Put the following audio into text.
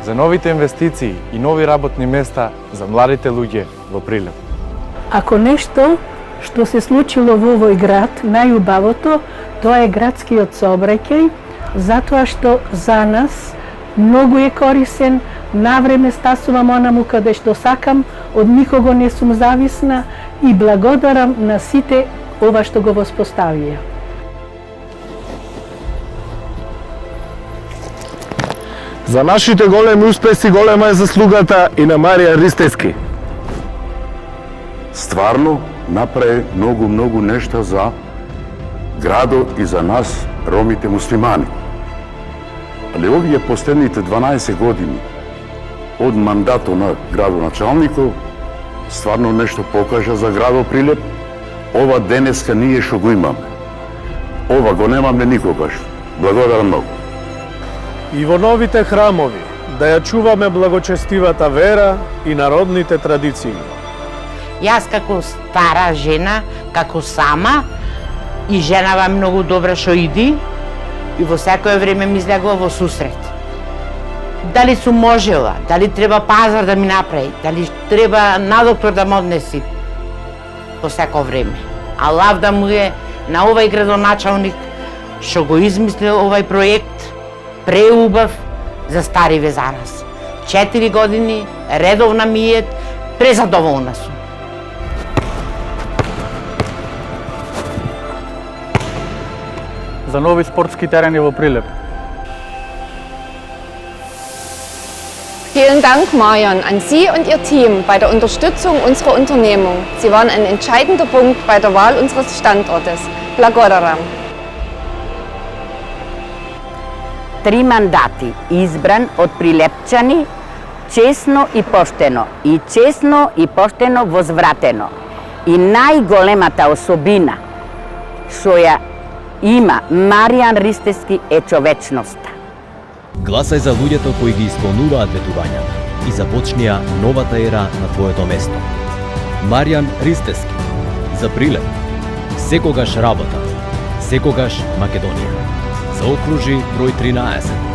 за новите инвестиции и нови работни места за младите луѓе во Прилеп. Ако нешто што се случило во овој град, најубавото, тоа е градскиот сообраќај, затоа што за нас многу е корисен, навреме стасувам онаму каде што сакам, од никого не сум зависна и благодарам на сите ова што го воспоставија. За нашите големи успеси голема е заслугата и на Марија Ристевски. Стварно направи многу нешта за градот и за нас, ромите муслимани. Али овие последните 12 години од мандатот на градоначалникот стварно нешто покажа за градот Прилеп. Ова денеска ние што го имаме. Ова го немаме никогаш. Благодарам многу. И во новите храмови да ја чуваме благочестивата вера и народните традиции. Јас како стара жена, како сама, и женава многу добра што иди, и во секое време ми излегува во сусрет. Дали сум можела, дали треба пазар да ми направи, дали треба на доктор да ме однеси, во секое време. А лавда му е на овај градоначалник што го измислил овај проект, преубав за стариве за нас. 4 години, редовна мијет, презадоволна сум. За нови спортски терени во Прилеп. Vielen Dank, Marion, an Sie und Ihr Team bei der Unterstützung unserer Unternehmung. Sie waren ein entscheidender Punkt bei der Wahl unseres Standortes. Благодарам. 3 мандати избран од прилепчани, честно и поштено. И честно и поштено возвратено. И најголемата особина што ја има Маријан Ристевски е човечноста. Гласај за луѓето кои ги исполнуваат ветувањата и започнија новата ера на твоето место. Маријан Ристевски. За Прилеп. Секогаш работа. Секогаш Македонија. Заокружи број 13.